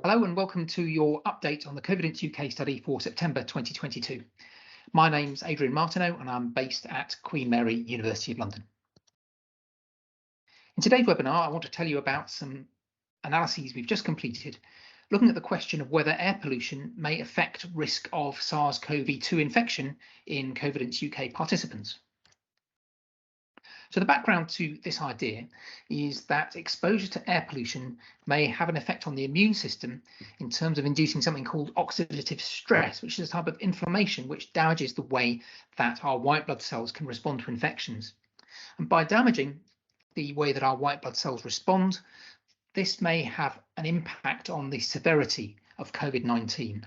Hello and welcome to your update on the COVIDENCE UK study for September 2022. My name's Adrian Martineau and I'm based at Queen Mary, University of London. In today's webinar, I want to tell you about some analyses we've just completed, looking at the question of whether air pollution may affect risk of SARS-CoV-2 infection in COVIDENCE UK participants. So the background to this idea is that exposure to air pollution may have an effect on the immune system in terms of inducing something called oxidative stress, which is a type of inflammation which damages the way that our white blood cells can respond to infections. And by damaging the way that our white blood cells respond, this may have an impact on the severity of COVID-19.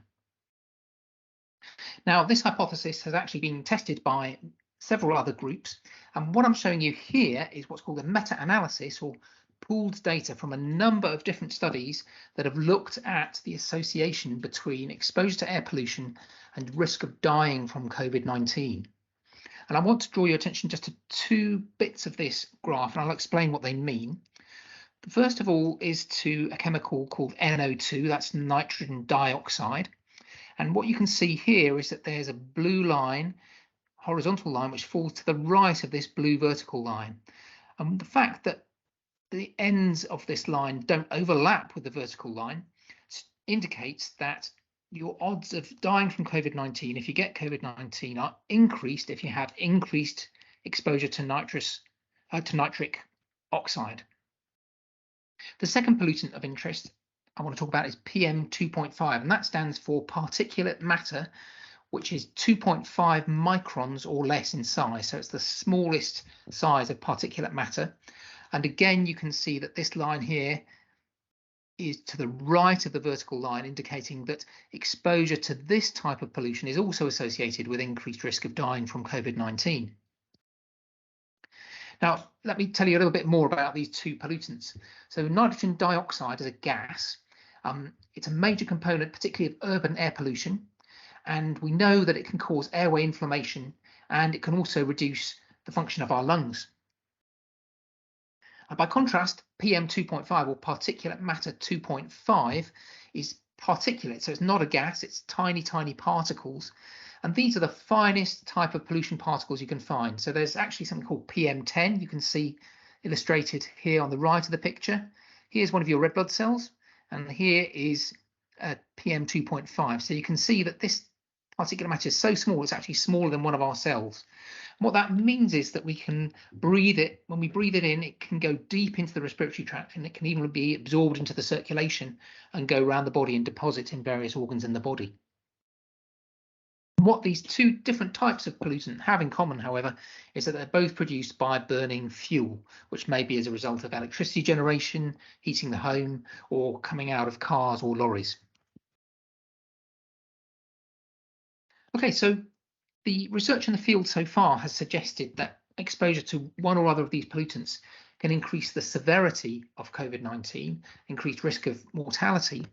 Now, this hypothesis has actually been tested by several other groups, and what I'm showing you here is what's called a meta-analysis, or pooled data from a number of different studies that have looked at the association between exposure to air pollution and risk of dying from COVID-19. And I want to draw your attention just to two bits of this graph, and I'll explain what they mean. The first of all is to a chemical called NO2, that's nitrogen dioxide. And what you can see here is that there's a blue line, horizontal line, which falls to the right of this blue vertical line. And the fact that the ends of this line don't overlap with the vertical line indicates that your odds of dying from COVID-19, if you get COVID-19, are increased if you have increased exposure to nitric oxide. The second pollutant of interest I want to talk about is PM2.5, and that stands for particulate matter, which is 2.5 microns or less in size. So it's the smallest size of particulate matter. And again, you can see that this line here is to the right of the vertical line, indicating that exposure to this type of pollution is also associated with increased risk of dying from COVID-19. Now, let me tell you a little bit more about these two pollutants. So nitrogen dioxide is a gas. It's a major component, particularly of urban air pollution. And we know that it can cause airway inflammation, and it can also reduce the function of our lungs. And by contrast, PM2.5, or particulate matter 2.5, is particulate. So it's not a gas, it's tiny, tiny particles. And these are the finest type of pollution particles you can find. So there's actually something called PM10. You can see illustrated here on the right of the picture. Here's one of your red blood cells, and here is PM2.5. So you can see that this particulate matter is so small, it's actually smaller than one of our cells. And what that means is that we can breathe it. When we breathe it in, it can go deep into the respiratory tract, and it can even be absorbed into the circulation and go around the body and deposit in various organs in the body. What these two different types of pollutant have in common, however, is that they're both produced by burning fuel, which may be as a result of electricity generation, heating the home, or coming out of cars or lorries. Okay, so the research in the field so far has suggested that exposure to one or other of these pollutants can increase the severity of COVID-19, increased risk of mortality.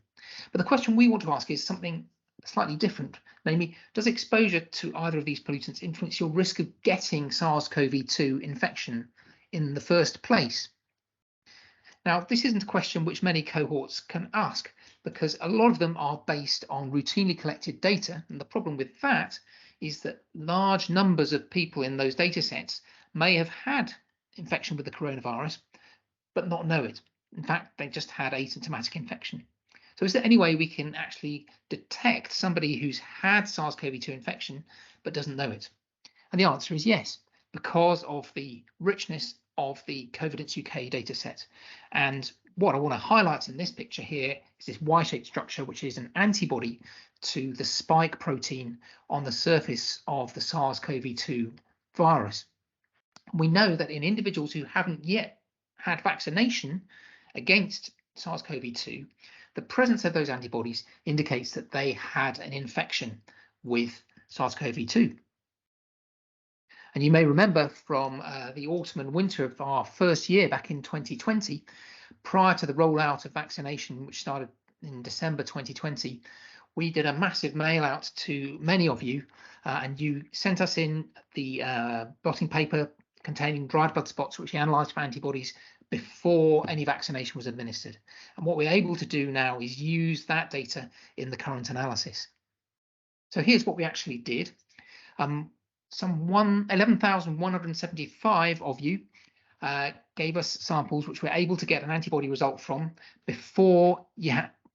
But the question we want to ask is something slightly different, namely, does exposure to either of these pollutants influence your risk of getting SARS-CoV-2 infection in the first place? Now, this isn't a question which many cohorts can ask, because a lot of them are based on routinely collected data, and the problem with that is that large numbers of people in those data sets may have had infection with the coronavirus but not know it. In fact, they just had asymptomatic infection. So is there any way we can actually detect somebody who's had SARS-CoV-2 infection but doesn't know it? And the answer is yes, because of the richness of the COVIDENCE UK data set. And what I want to highlight in this picture here is this Y-shaped structure, which is an antibody to the spike protein on the surface of the SARS-CoV-2 virus. We know that in individuals who haven't yet had vaccination against SARS-CoV-2, the presence of those antibodies indicates that they had an infection with SARS-CoV-2. And you may remember from the autumn and winter of our first year back in 2020, prior to the rollout of vaccination, which started in December 2020, we did a massive mail out to many of you, and you sent us in the blotting paper containing dried blood spots, which we analysed for antibodies before any vaccination was administered. And what we're able to do now is use that data in the current analysis. So here's what we actually did. Some 11,175 of you gave us samples which we're able to get an antibody result from before you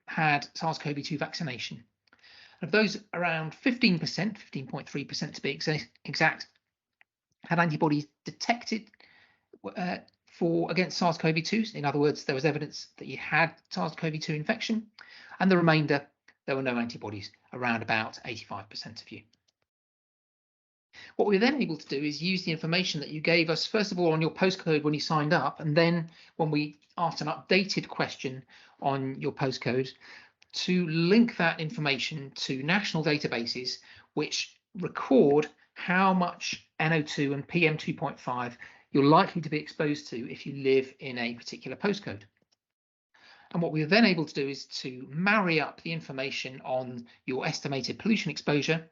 had SARS-CoV-2 vaccination. Of those, around 15%, 15.3% to be exact, had antibodies detected against SARS-CoV-2. In other words, there was evidence that you had SARS-CoV-2 infection, and the remainder, there were no antibodies, around about 85% of you. What we were then able to do is use the information that you gave us, first of all, on your postcode when you signed up, and then when we asked an updated question on your postcode, to link that information to national databases which record how much NO2 and PM2.5 you're likely to be exposed to if you live in a particular postcode. And what we were then able to do is to marry up the information on your estimated pollution exposure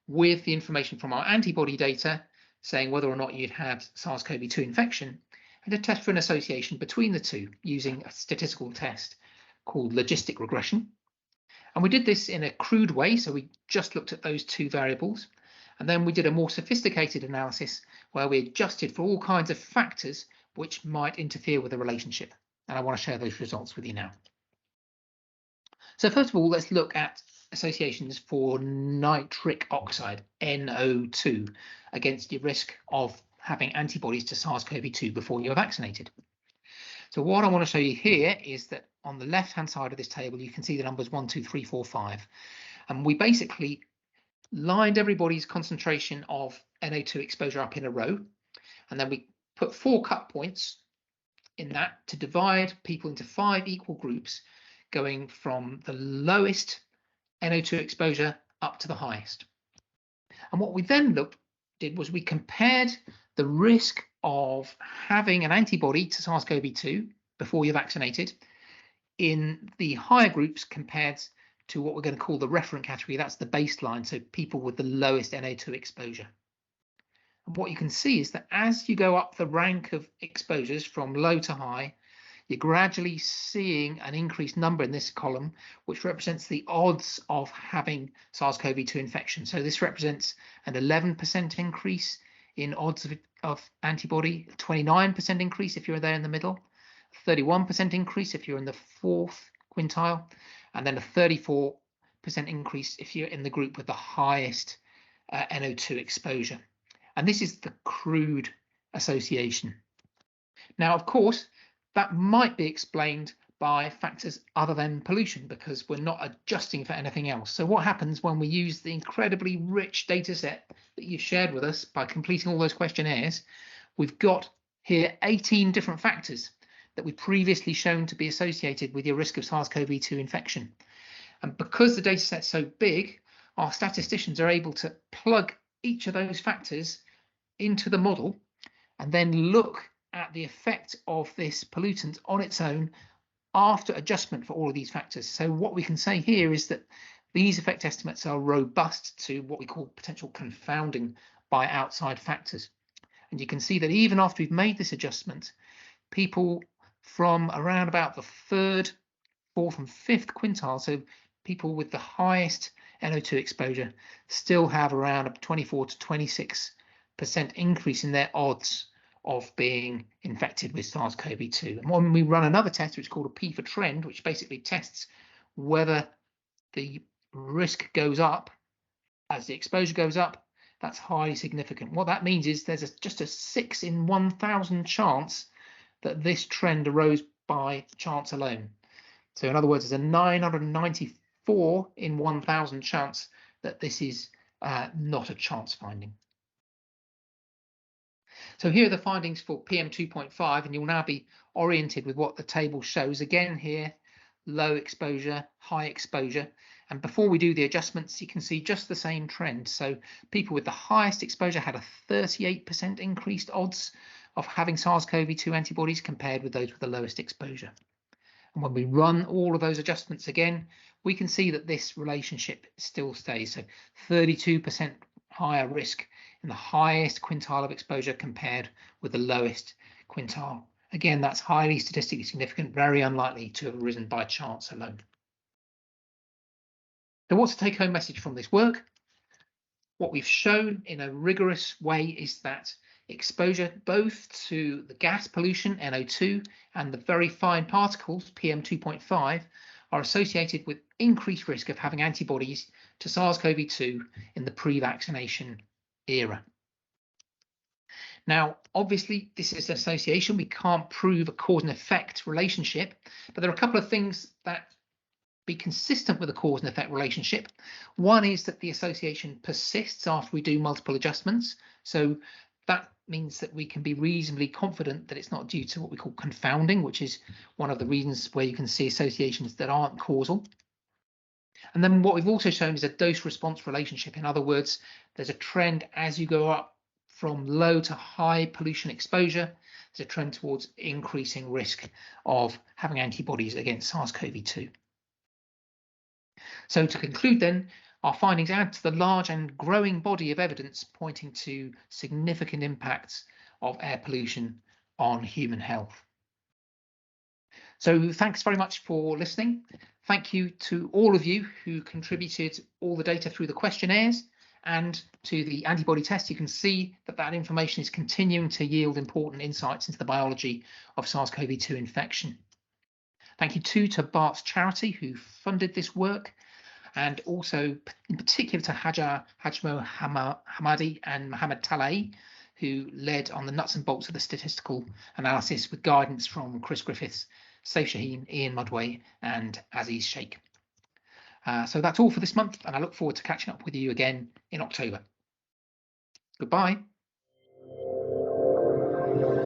with the information from our antibody data saying whether or not you'd had SARS-CoV-2 infection, and to test for an association between the two using a statistical test called logistic regression. And we did this in a crude way, so we just looked at those two variables, and then we did a more sophisticated analysis where we adjusted for all kinds of factors which might interfere with the relationship. And I want to share those results with you now. So first of all, let's look at associations for nitric oxide, NO2, against your risk of having antibodies to SARS-CoV-2 before you're vaccinated. So what I want to show you here is that on the left-hand side of this table, you can see the numbers 1, 2, 3, 4, 5. And we basically lined everybody's concentration of NO2 exposure up in a row. And then we put 4 cut points in that to divide people into 5 equal groups, going from the lowest NO2 exposure up to the highest. And what we then did was we compared the risk of having an antibody to SARS-CoV-2 before you're vaccinated in the higher groups compared to what we're going to call the referent category. That's the baseline, so people with the lowest NO2 exposure. And what you can see is that as you go up the rank of exposures from low to high, you're gradually seeing an increased number in this column, which represents the odds of having SARS-CoV-2 infection. So this represents an 11% increase in odds of antibody, 29% increase if you're there in the middle, 31% increase if you're in the 4th quintile, and then a 34% increase if you're in the group with the highest NO2 exposure. And this is the crude association. Now, of course, that might be explained by factors other than pollution because we're not adjusting for anything else. So what happens when we use the incredibly rich data set that you've shared with us by completing all those questionnaires? We've got here 18 different factors that we've previously shown to be associated with your risk of SARS-CoV-2 infection. And because the data set's so big, our statisticians are able to plug each of those factors into the model and then look at the effect of this pollutant on its own after adjustment for all of these factors. So what we can say here is that these effect estimates are robust to what we call potential confounding by outside factors. And you can see that even after we've made this adjustment, people from around about the 3rd, 4th and 5th quintile, so people with the highest NO2 exposure, still have around a 24 to 26% increase in their odds of being infected with SARS-CoV-2. And when we run another test, which is called a P for trend, which basically tests whether the risk goes up as the exposure goes up, that's highly significant. What that means is there's just a 6 in 1,000 chance that this trend arose by chance alone. So in other words, there's a 994 in 1,000 chance that this is not a chance finding. So here are the findings for PM2.5, and you'll now be oriented with what the table shows. Again here, low exposure, high exposure. And before we do the adjustments, you can see just the same trend. So people with the highest exposure had a 38% increased odds of having SARS-CoV-2 antibodies compared with those with the lowest exposure. And when we run all of those adjustments again, we can see that this relationship still stays. So 32% higher risk in the highest quintile of exposure compared with the lowest quintile Again, that's highly statistically significant, very unlikely to have arisen by chance alone. So what's the take-home message from this work? What we've shown in a rigorous way is that exposure both to the gas pollution, NO2, and the very fine particles, PM2.5, are associated with increased risk of having antibodies to SARS-CoV-2 in the pre-vaccination era. Now, obviously, this is an association. We can't prove a cause and effect relationship, but there are a couple of things that be consistent with a cause and effect relationship. One is that the association persists after we do multiple adjustments. So that means that we can be reasonably confident that it's not due to what we call confounding, which is one of the reasons where you can see associations that aren't causal. And then what we've also shown is a dose-response relationship. In other words, there's a trend as you go up from low to high pollution exposure, there's a trend towards increasing risk of having antibodies against SARS-CoV-2. So to conclude then, our findings add to the large and growing body of evidence pointing to significant impacts of air pollution on human health. So thanks very much for listening. Thank you to all of you who contributed all the data through the questionnaires and to the antibody test. You can see that that information is continuing to yield important insights into the biology of SARS-CoV-2 infection. Thank you too to Bart's charity who funded this work, and also in particular to Hajar Hajmo Hamadi and Mohammed Talay, who led on the nuts and bolts of the statistical analysis with guidance from Chris Griffiths, Saif Shaheen, Ian Mudway and Aziz Sheikh. So that's all for this month, and I look forward to catching up with you again in October. Goodbye.